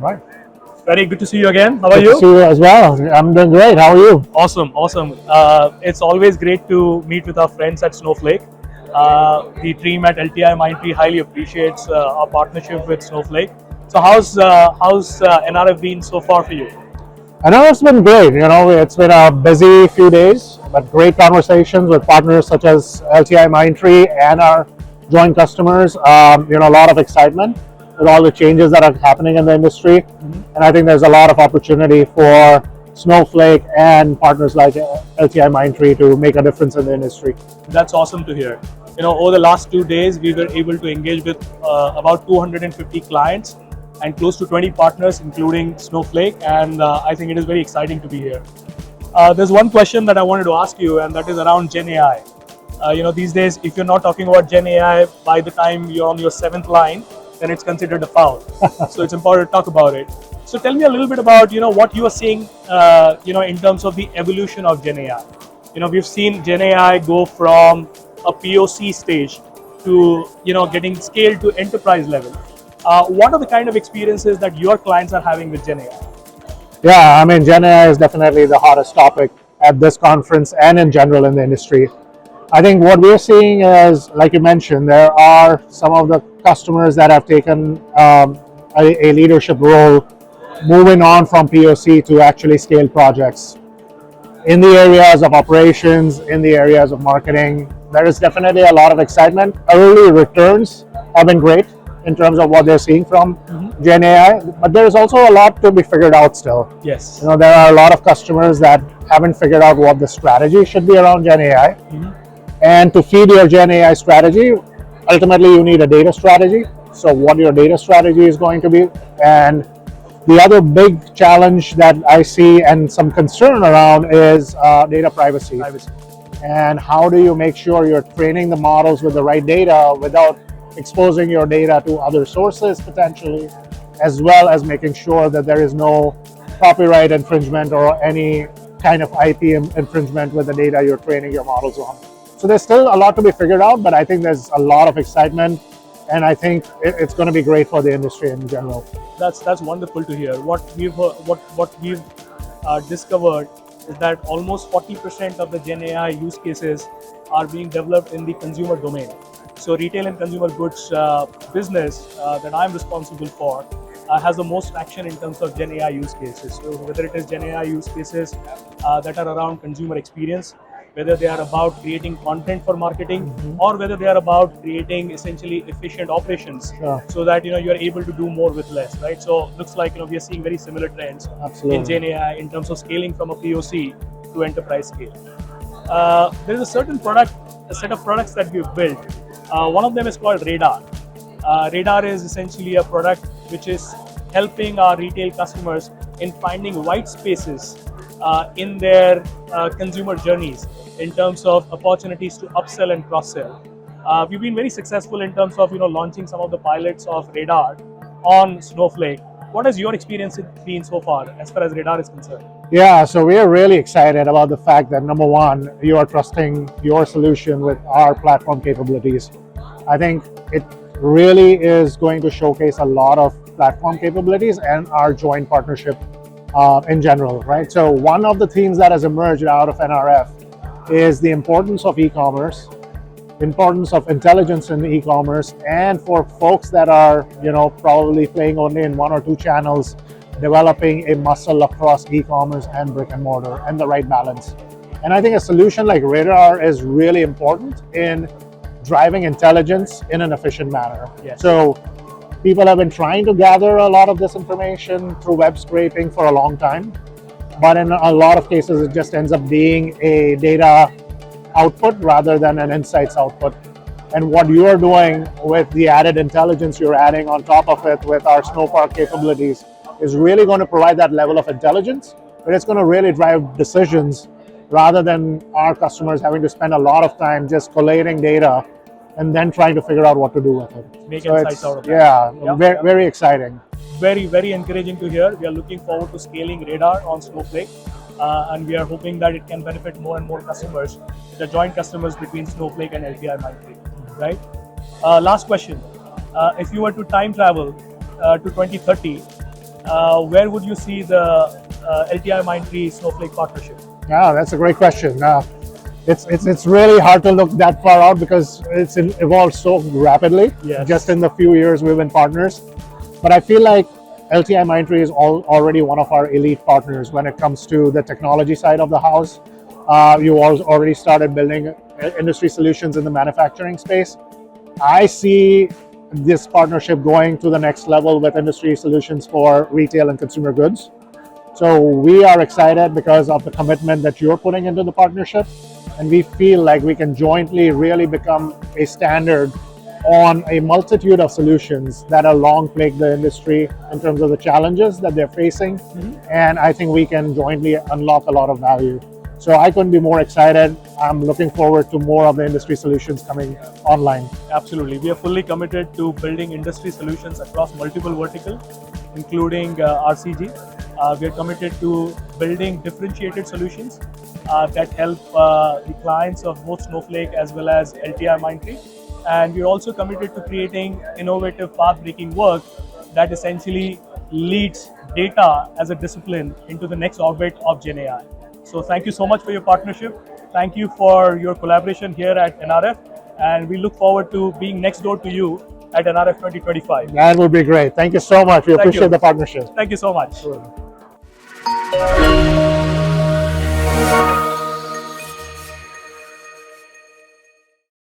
Right. Very good to see you again. How are Good to you? see you as well. I'm doing great. How are you? Awesome, awesome. It's always great to meet with our friends at Snowflake. The team at LTI Mindtree highly appreciates our partnership with Snowflake. So how's NRF been so far for you? I know it's been great. It's been a busy few days, but great conversations with partners such as LTI Mindtree and our joint customers. A lot of excitement with all the changes that are happening in the industry. And I think there's a lot of opportunity for Snowflake and partners like LTI Mindtree to make a difference in the industry. That's awesome to hear. Over the last 2 days, we were able to engage with about 250 clients and close to 20 partners, including Snowflake. And I think it is very exciting to be here. There's one question that I wanted to ask you, and that is around Gen AI. These days, if you're not talking about Gen AI by the time you're on your 7th line, then it's considered a foul. So it's important to talk about it. So tell me a little bit about what you are seeing, in terms of the evolution of Gen AI. We've seen Gen AI go from a POC stage to getting scaled to enterprise level. What are the kind of experiences that your clients are having with Gen AI? Yeah, I mean, Gen AI is definitely the hottest topic at this conference and in general in the industry. I think what we're seeing is, like you mentioned, there are some of the customers that have taken a leadership role, moving on from POC to actually scale projects. In the areas of operations, in the areas of marketing, there is definitely a lot of excitement. Early returns have been great in terms of what they're seeing from Gen AI, but there's also a lot to be figured out still. Yes. There are a lot of customers that haven't figured out what the strategy should be around Gen AI. And to feed your Gen AI strategy, ultimately you need a data strategy. So what your data strategy is going to be. And the other big challenge that I see and some concern around is data privacy. And how do you make sure you're training the models with the right data without exposing your data to other sources potentially, as well as making sure that there is no copyright infringement or any kind of IP infringement with the data you're training your models on. So there's still a lot to be figured out, but I think there's a lot of excitement, and I think it's going to be great for the industry in general. That's wonderful to hear. What we've discovered is that almost 40% of the Gen AI use cases are being developed in the consumer domain. So retail and consumer goods business that I'm responsible for has the most traction in terms of Gen AI use cases. So whether it is Gen AI use cases that are around consumer experience, whether they are about creating content for marketing, or whether they are about creating essentially efficient operations, so that you are able to do more with less, right? So looks like we are seeing very similar trends in Gen AI in terms of scaling from a POC to enterprise scale. There is a certain set of products that we've built. One of them is called Radar. Radar is essentially a product which is helping our retail customers in finding white spaces in their consumer journeys in terms of opportunities to upsell and cross-sell. We've been very successful in terms of launching some of the pilots of Radar on Snowflake. What has your experience been so far as as Radar is concerned? Yeah, so we are really excited about the fact that number one, you are trusting your solution with our platform capabilities. I think it really is going to showcase a lot of platform capabilities and our joint partnership in general, right? So one of the themes that has emerged out of NRF is the importance of e-commerce, importance of intelligence in e-commerce, and for folks that are probably playing only in one or two channels, developing a muscle across e-commerce and brick and mortar and the right balance. And I think a solution like Radar is really important in driving intelligence in an efficient manner. Yes. So people have been trying to gather a lot of this information through web scraping for a long time, but in a lot of cases it just ends up being a data output rather than an insights output. And what you are doing with the added intelligence you're adding on top of it with our Snowpark capabilities is really going to provide that level of intelligence, but it's going to really drive decisions rather than our customers having to spend a lot of time just collating data and then trying to figure out what to do with it. Make insights out of that. Yeah, very exciting. Very, very encouraging to hear. We are looking forward to scaling Radar on Snowflake, and we are hoping that it can benefit more and more customers, the joint customers between Snowflake and LTI Mindtree, right? Last question. If you were to time travel to 2030, where would you see the LTI Mindtree Snowflake partnership? Yeah, that's a great question. It's really hard to look that far out because it's evolved so rapidly. Yes. Just in the few years we've been partners, but I feel like LTI Mindtree is already one of our elite partners when it comes to the technology side of the house. You already started building industry solutions in the manufacturing space. I see this partnership going to the next level with industry solutions for retail and consumer goods. So we are excited because of the commitment that you're putting into the partnership, and we feel like we can jointly really become a standard on a multitude of solutions that have long plagued the industry in terms of the challenges that they're facing. And I think we can jointly unlock a lot of value. So I couldn't be more excited. I'm looking forward to more of the industry solutions coming online. Absolutely. We are fully committed to building industry solutions across multiple verticals, including RCG. We are committed to building differentiated solutions that help the clients of both Snowflake as well as LTI Mindtree. And we're also committed to creating innovative path-breaking work that essentially leads data as a discipline into the next orbit of GenAI. So thank you so much for your partnership. Thank you for your collaboration here at NRF. And we look forward to being next door to you at NRF 2025. That would be great. Thank you so much. We appreciate the partnership. Thank you so much. Sure.